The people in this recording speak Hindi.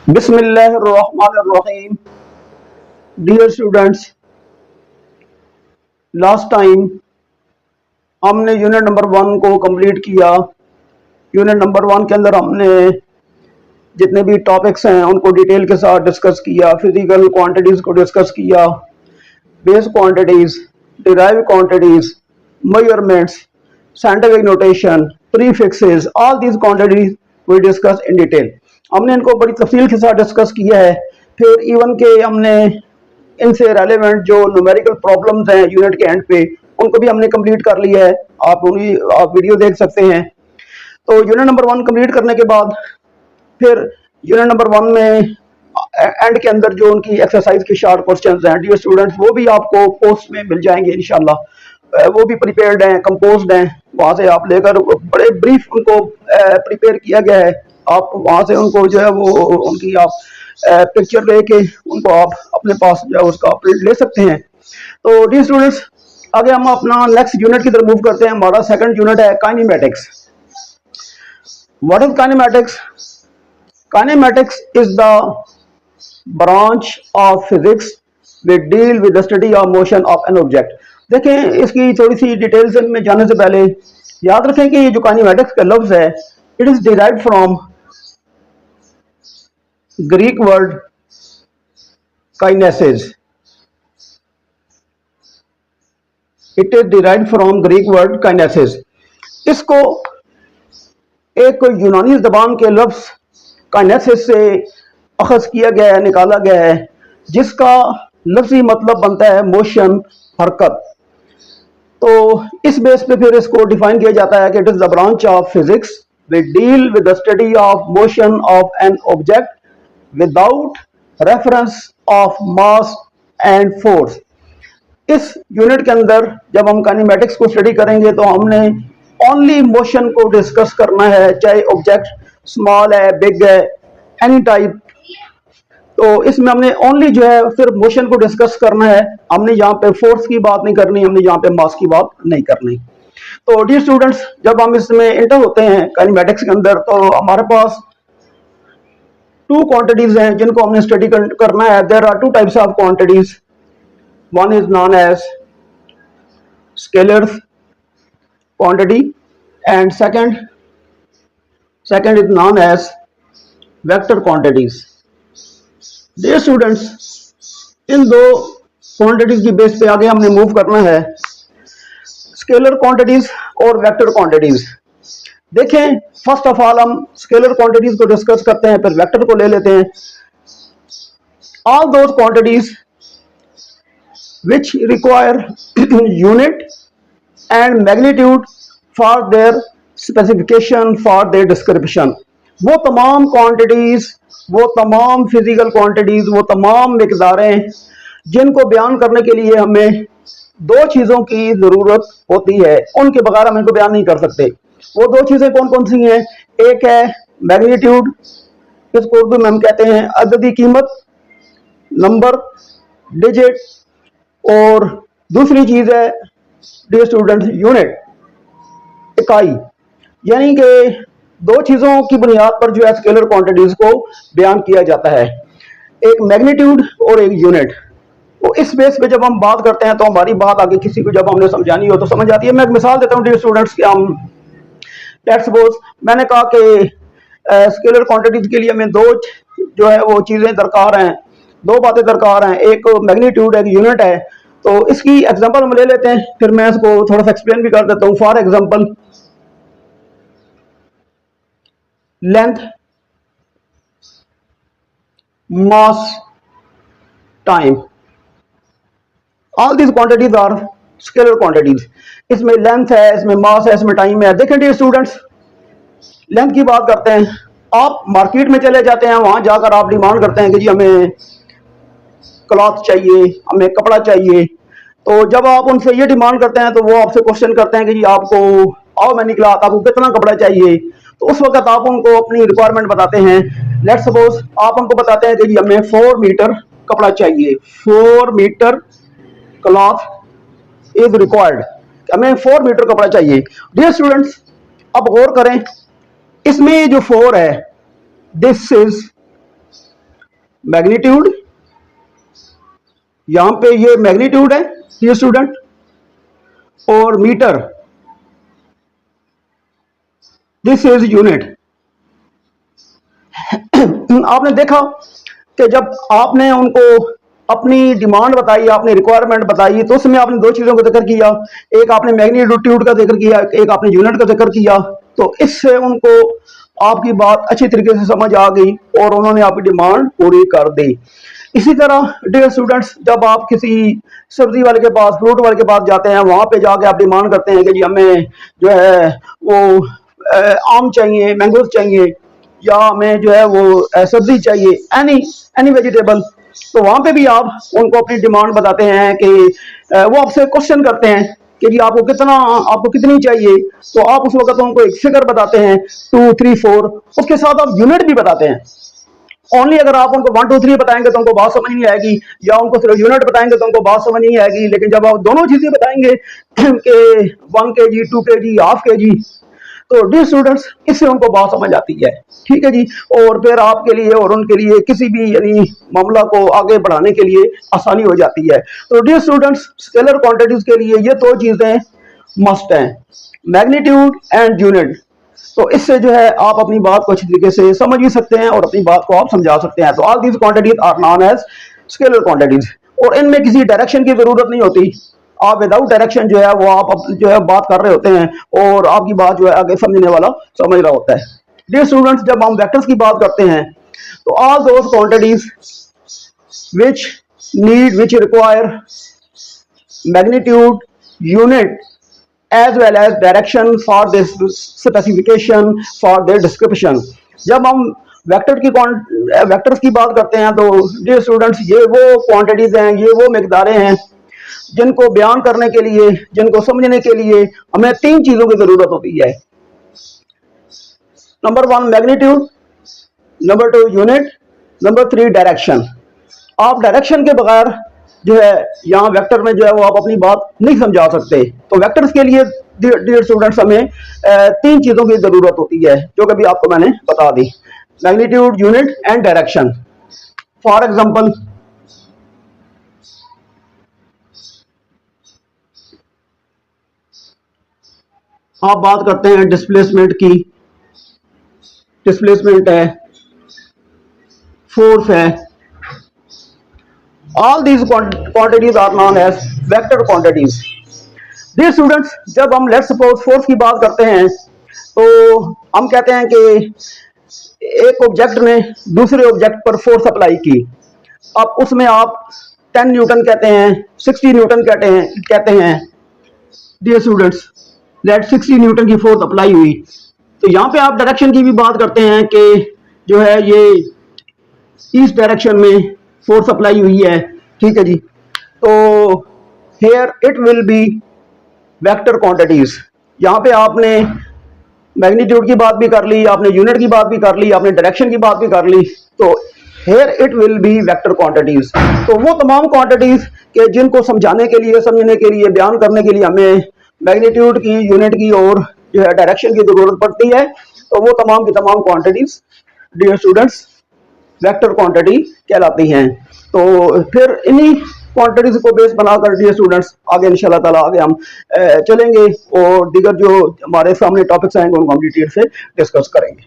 बिस्मिल्लाहिर्रहमानिर्रहीम। डियर स्टूडेंट्स, लास्ट टाइम हमने यूनिट नंबर 1 को कंप्लीट किया। यूनिट नंबर 1 के अंदर हमने जितने भी टॉपिक्स हैं उनको डिटेल के साथ डिस्कस किया। फिजिकल क्वांटिटीज़ को डिस्कस किया, base quantities, derive quantities, measurements, scientific notation, prefixes, all these quantities we discuss in detail. हमने इनको बड़ी तफसील के साथ डिस्कस किया है। फिर इवन के हमने इनसे रेलेवेंट जो न्यूमेरिकल प्रॉब्लम्स हैं यूनिट के एंड पे उनको भी हमने कंप्लीट कर लिया है। आप वीडियो देख सकते हैं। तो यूनिट नंबर 1 कंप्लीट करने के बाद फिर यूनिट नंबर 1 में एंड के अंदर जो उनकी एक्सरसाइज के शार्ट क्वेश्चंस हैं डियर स्टूडेंट्स, वो भी आपको पोस्ट में मिल जाएंगे इंशाल्लाह। वो भी प्रिपेयर्ड हैं, कंपोज्ड हैं, वहाँ से आप लेकर बड़े ब्रीफ उनको प्रिपेयर किया गया है। आप वहाँ से उनको जो है वो उनकी आप पिक्चर लेके उनको आप अपने पास जो है उसका प्रिंट ले सकते हैं। तो डियर स्टूडेंट्स, आगे हम अपना नेक्स्ट यूनिट की तरफ मूव करते हैं। हमारा सेकंड यूनिट है kinematics. What is kinematics? Kinematics is the branch of physics which deal with the study of motion of an object. देखें, इसकी थोड़ी सी डिटेल्स में जाने से पहले याद रखें कि ये जो काइनेमैटिक्स का लफ्ज है, it is derived from Greek word kinesis. It is derived from Greek word kinesis. इसको एक यूनानी जबान के लफ्ज काइनेसिस से अखज किया गया है, निकाला गया है, जिसका लफ्जी मतलब बनता है मोशन, हरकत। तो इस बेस पे फिर इसको डिफाइन किया जाता है कि it is the branch of physics which deal with the study of motion of an object without reference of mass and force. इस यूनिट के अंदर जब हम काइनेमैटिक्स को स्टडी करेंगे तो हमने ओनली मोशन को डिस्कस करना है, चाहे ऑब्जेक्ट स्मॉल है, बिग है, एनी टाइप। तो इसमें हमने ओनली जो है सिर्फ मोशन को डिस्कस करना है। हमने यहाँ पे फोर्स की बात नहीं करनी, हमने यहाँ पे मास की बात नहीं करनी। तो डियर स्टूडेंट्स, जब हम इसमें इंटर होते हैं काइनेमैटिक्स के अंदर, तो हमारे पास 2 क्वांटिटीज हैं जिनको हमने स्टडी करना है। There are 2 types of quantities. One is known as scalar quantity and second is known as vector quantities. Dear students, इन 2 क्वांटिटीज की बेस पे आगे हमने मूव करना है, स्केलर क्वांटिटीज और वेक्टर क्वांटिटीज। देखें, फर्स्ट ऑफ ऑल हम स्केलर क्वांटिटीज को डिस्कस करते हैं, फिर वेक्टर को ले लेते हैं। All those quantities which require unit and magnitude for their specification, for their description. वो तमाम क्वांटिटीज, वो तमाम फिजिकल क्वांटिटीज, वो तमाम मिकदारें जिनको बयान करने के लिए हमें 2 चीज़ों की ज़रूरत होती है, उनके बगैर हम इनको बयान नहीं कर सकते। वो 2 चीज़ें कौन कौन सी हैं? एक है मैग्नीट्यूड, इसको उर्दू में हम कहते हैं अददी कीमत, नंबर, डिजिट, और दूसरी चीज़ है डियर स्टूडेंट्स यूनिट, इकाई। यानी कि 2 चीज़ों की बुनियाद पर जो है स्केलर क्वांटिटीज को बयान किया जाता है, एक मैग्नीट्यूड और एक यूनिट। तो इस बेस पे जब हम बात करते हैं तो हमारी बात आगे किसी को जब हमने समझानी हो तो समझ आती है। मैं एक मिसाल देता हूँ डियर स्टूडेंट्स कि हम लेट्स सपोज मैंने कहा कि स्केलर क्वांटिटीज के लिए हमें 2 जो है वो चीज़ें दरकार हैं, 2 बातें दरकार हैं, एक मैग्नीट्यूड, एक यूनिट है। तो इसकी एग्जांपल हम ले लेते हैं, फिर मैं इसको थोड़ा सा एक्सप्लेन भी कर देता हूँ। For example, length, mass, time, all these quantities are scalar quantities. इसमें लेंथ है, इसमें मास है, इसमें टाइम है। देखें डियर स्टूडेंट्स, लेंथ की बात करते हैं। आप मार्केट में चले जाते हैं, वहां जाकर आप डिमांड करते हैं कि जी हमें क्लॉथ चाहिए, हमें कपड़ा चाहिए। तो जब आप उनसे ये डिमांड करते हैं तो वो आपसे क्वेश्चन करते हैं कि जी आपको हाउ मैनी क्लॉथ, आपको कितना कपड़ा चाहिए। तो उस वक्त आप उनको अपनी रिक्वायरमेंट बताते हैं। लेट्स सपोज आप उनको बताते हैं कि जी हमें 4 मीटर कपड़ा चाहिए, 4 मीटर क्लॉथ इज रिक्वायर्ड, हमें 4 मीटर कपड़ा चाहिए। डियर स्टूडेंट्स, अब गौर करें, इसमें जो 4 है, दिस इज मैग्नीट्यूड, यहां पे ये मैग्नीट्यूड है ये स्टूडेंट, और मीटर दिस इज यूनिट। आपने देखा कि जब आपने उनको अपनी डिमांड बताई, आपने रिक्वायरमेंट बताई, तो उसमें आपने दो चीजों का जिक्र किया, एक आपने मैग्नीट्यूड का जिक्र किया, एक आपने यूनिट का जिक्र किया। तो इससे उनको आपकी बात अच्छी तरीके से समझ आ गई और उन्होंने आपकी डिमांड पूरी कर दी। इसी तरह डियर स्टूडेंट्स, जब आप किसी सब्जी वाले के पास, फ्रूट वाले के पास जाते हैं, वहां पे जाके आप डिमांड करते हैं कि जी हमें जो है वो आम चाहिए, मैंगोज चाहिए, या हमें जो है वो सब्जी चाहिए, एनी वेजिटेबल, तो वहां पे भी आप उनको अपनी डिमांड बताते हैं कि वो आपसे क्वेश्चन करते हैं कि जी आपको कितनी चाहिए, तो आप उस वक्त उनको एक फिगर बताते हैं 2, 3, 4, उसके साथ आप यूनिट भी बताते हैं। ओनली अगर आप उनको 1, 2, 3 बताएंगे तो उनको बात समझ नहीं आएगी, या उनको सिर्फ यूनिट बताएंगे तो उनको बात समझ नहीं आएगी। लेकिन जब आप दोनों चीजें बताएंगे कि 1 kg, 2 kg, हाफ kg, तो डियर स्टूडेंट्स इससे उनको बात समझ आती है। ठीक है जी, और फिर आपके लिए और उनके लिए किसी भी यानी मामला को आगे बढ़ाने के लिए आसानी हो जाती है। तो डियर स्टूडेंट्स, स्केलर क्वांटिटीज के लिए ये दो चीजें मस्ट हैं, मैग्नीट्यूड एंड यूनिट। तो इससे जो है आप अपनी बात को अच्छी तरीके से समझ भी सकते हैं और अपनी बात को आप समझा सकते हैं। तो all these quantities are known as scalar quantities, और इनमें किसी डायरेक्शन की जरूरत नहीं होती। आप विदाउट डायरेक्शन जो है वो आप जो है बात कर रहे होते हैं और आपकी बात जो है आगे समझने वाला समझ रहा होता है। डियर स्टूडेंट्स, जब हम वेक्टर्स की बात करते हैं तो all those quantities which require magnitude, unit as well as direction for this specification, for their description। जब हम वेक्टर्स की बात करते हैं तो डियर स्टूडेंट्स ये वो क्वांटिटीज हैं, ये वो मिकदारें हैं जिनको बयान करने के लिए, जिनको समझने के लिए हमें तीन चीजों की जरूरत होती है। Number 1 magnitude, number 2 unit, number 3 direction. आप डायरेक्शन के बगैर जो है यहाँ वेक्टर में जो है वो आप अपनी बात नहीं समझा सकते। तो वेक्टर्स के लिए डियर स्टूडेंट्स हमें तीन चीजों की जरूरत होती है, जो कभी आपको मैंने बता दी, magnitude, unit and direction. For example, आप बात करते हैं डिस्प्लेसमेंट की, डिस्प्लेसमेंट है, फोर्स है, all these quantities are known as vector quantities. Dear students, जब हम लेट्स सपोज फोर्स की बात करते हैं तो हम कहते हैं कि एक ऑब्जेक्ट ने दूसरे ऑब्जेक्ट पर फोर्स अप्लाई की। अब उसमें आप 10 न्यूटन कहते हैं, 60 न्यूटन कहते हैं। डियर स्टूडेंट्स, लेट 60 न्यूटन की फोर्स अप्लाई हुई, तो यहाँ पे आप डायरेक्शन की भी बात करते हैं कि जो है ये इस डायरेक्शन में फोर्स अप्लाई हुई है। ठीक है जी, तो here it will be vector quantities. यहाँ पे आपने मैग्नीट्यूड की बात भी कर ली, आपने यूनिट की बात भी कर ली, आपने डायरेक्शन की बात भी कर ली, तो here it will be vector quantities. तो वो तमाम क्वांटिटीज के जिनको समझाने के लिए, समझने के लिए, बयान करने के लिए हमें मैग्नीट्यूड की, यूनिट की और जो है डायरेक्शन की जरूरत पड़ती है, तो वो तमाम की तमाम quantities dear students vector quantity कहलाती हैं। तो फिर इन्हीं क्वांटिटीज को बेस बनाकर डियर स्टूडेंट्स आगे इंशाल्लाह ताला आगे हम चलेंगे और दीगर जो हमारे सामने टॉपिक्स आएंगे उनको हम डिटेल से डिस्कस करेंगे।